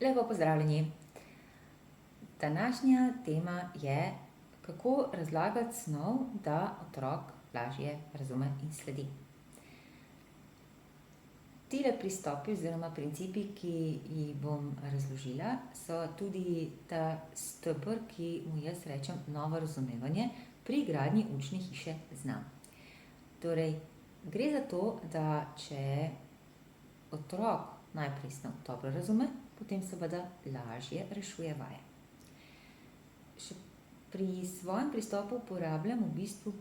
Lepo pozdravljeni. Današnja tema je, kako razlagati snov, da otrok lažje razume in sledi. Tile pristopi oziroma principi, ki jih bom razložila, so tudi ta steber, ki mu jaz rečem novo razumevanje pri gradnji učne hiše Znam. Torej, gre za to, da če otrok najprej snov dobro razume, potem seveda lažje rešuje vaje. Še pri svojem pristopu uporabljam v bistvu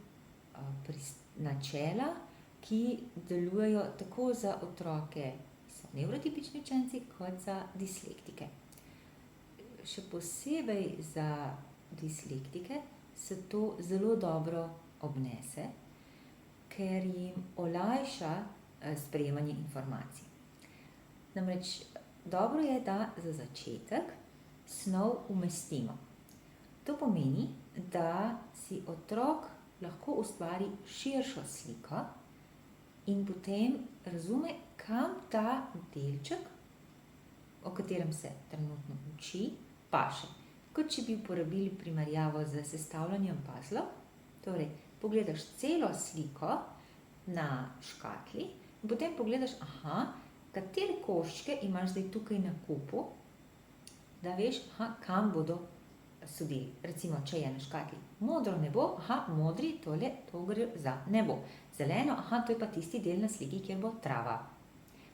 načela, ki delujejo tako za otroke, ki so nevrotipični učenci, kot za dislektike. Še posebej za dislektike se to zelo dobro obnese, ker jim olajša sprejemanje informacij. Namreč dobro je, da za začetek snov umestimo. To pomeni, da si otrok lahko ustvari širšo sliko in potem razume, kam ta delček, o katerem se trenutno uči, paše. Kot če bi uporabili primerjavo z sestavljanjem puzzlov, torej pogledaš celo sliko na škatli in potem pogledaš, katere koščke imaš zdaj tukaj na kupu, da veš, kam bodo sodili. Recimo, če je na škatli modro nebo, modri, to gre za nebo. Zeleno, to je pa tisti del na sliki, kjer bo trava.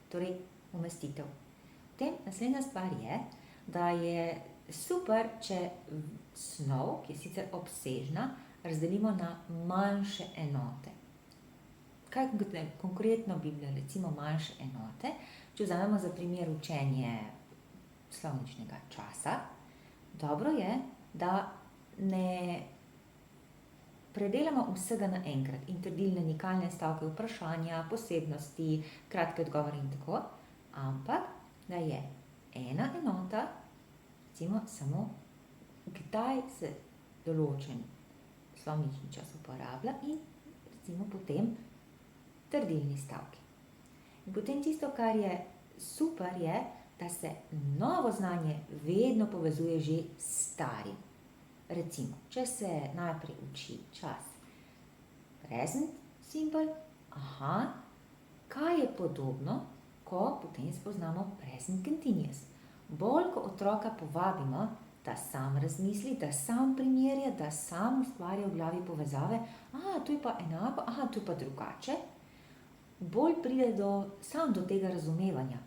Torej, umestitev. Potem naslednja stvar je, da je super, če snov, ki je sicer obsežna, razdelimo na manjše enote. Kaj konkretno bi bile recimo manjše enote? Če vzamemo za primer učenje slovničnega časa, dobro je, da ne predelamo vsega naenkrat. Intrdilne, nikalne stavke, vprašanja, posebnosti, kratke odgovore in tako, ampak da je ena enota, recimo samo kdaj se določen slovnični čas uporablja in recimo potem trdilni stavki. In potem tisto, kar je super, je, da se novo znanje vedno povezuje že s starim. Recimo, če se najprej uči čas present simple, kaj je podobno, ko potem spoznamo present continuous. Bolj, ko otroka povabimo, da sam razmisli, da sam primerja, da sam ustvarja v glavi povezave, to je pa enako, to je pa drugače, bolj pride sam do tega razumevanja.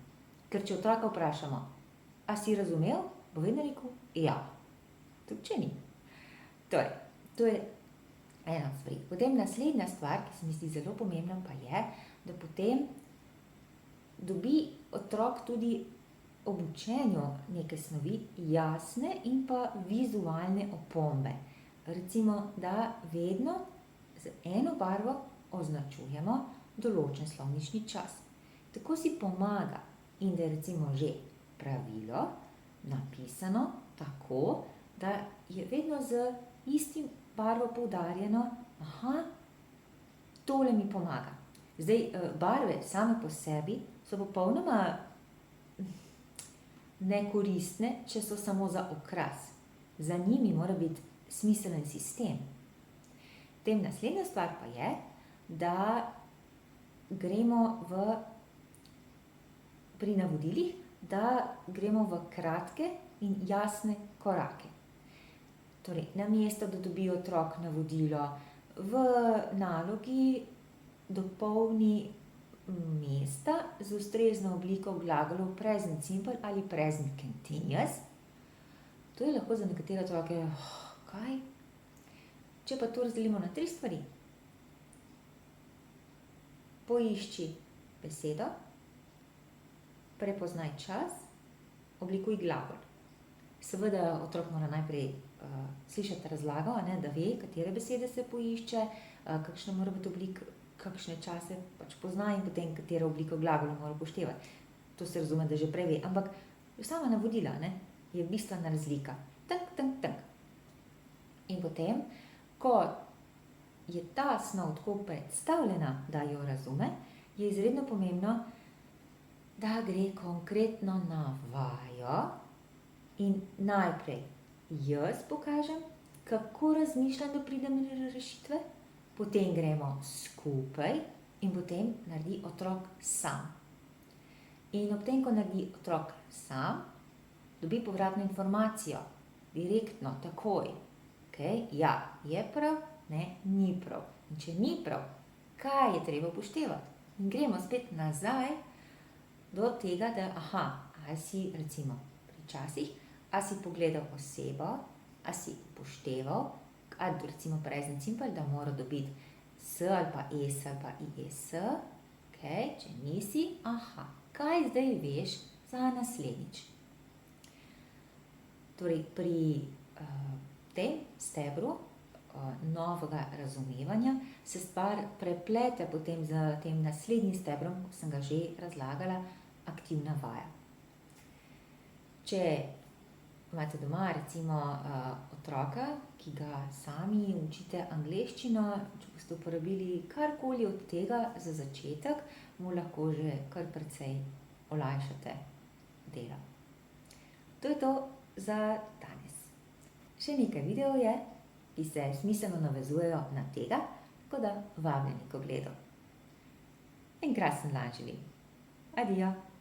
Ker če otroka vprašamo, a si razumel, bo vedno rekel, ja. Tudi če ni. Torej, to je ena stvar. Potem naslednja stvar, ki se mi zdi zelo pomembna, pa je, da potem dobi otrok tudi ob učenju neke snovi jasne in pa vizualne opombe. Recimo, da vedno z eno barvo označujemo določen slovnični čas. Tako si pomaga in da je recimo že pravilo napisano tako, da je vedno z istim barvo poudarjeno, tole mi pomaga. Zdaj, barve same po sebi so popolnoma nekoristne, če so samo za okras. Za njimi mora biti smiseln sistem. Potem naslednja stvar pa je, da gremo pri navodilih, da gremo v kratke in jasne korake. Torej, namesto da dobi otrok navodilo v nalogi dopolni mesta z ustrezno obliko glagolov present simple ali present continuous. To je lahko za nekatere otroke, kaj? Če pa to razdelimo na 3 stvari. Poišči besedo, prepoznaj čas, oblikuj glagol. Seveda otrok mora najprej slišati razlago, da ve, katere besede se poišče, kakšna mora biti oblika, kakšne čase pač pozna in potem katero obliko glagola mora upoštevati. To se razume, da že prej ve, ampak sama navodila, je bistvena razlika. In potem, ko je ta snov tako predstavljena, da jo razume, je izredno pomembno, da gre konkretno na vajo In najprej jaz pokažem, kako razmišljam, da pridem do rešitve, potem gremo skupaj in potem naredi otrok sam. In ob tem, ko naredi otrok sam, dobi povratno informacijo, direktno, takoj. Okej, ja, je prav, ne, ni prav. In če ni prav, kaj je treba upoštevati? In gremo spet nazaj do tega, da ali si recimo včasih, a si pogledal osebo, a si upošteval, ali recimo present simple, da mora dobiti s ali pa es ali pa ies. Okej, če nisi, kaj zdaj veš za naslednjič? Torej pri tem stebru novega razumevanja se stvar preplete potem s tem naslednjim stebrom, ko sem ga že razlagala, aktivna vaja. Če imate doma recimo otroka, ki ga sami učite angleščino, če boste uporabili karkoli od tega za začetek, mu lahko že kar precej olajšate delo. To je to za danes. Še nekaj videov je, ki se smiselno navezujejo na tega, tako da vabljeni k ogledu. In krasen dan želim. Adijo!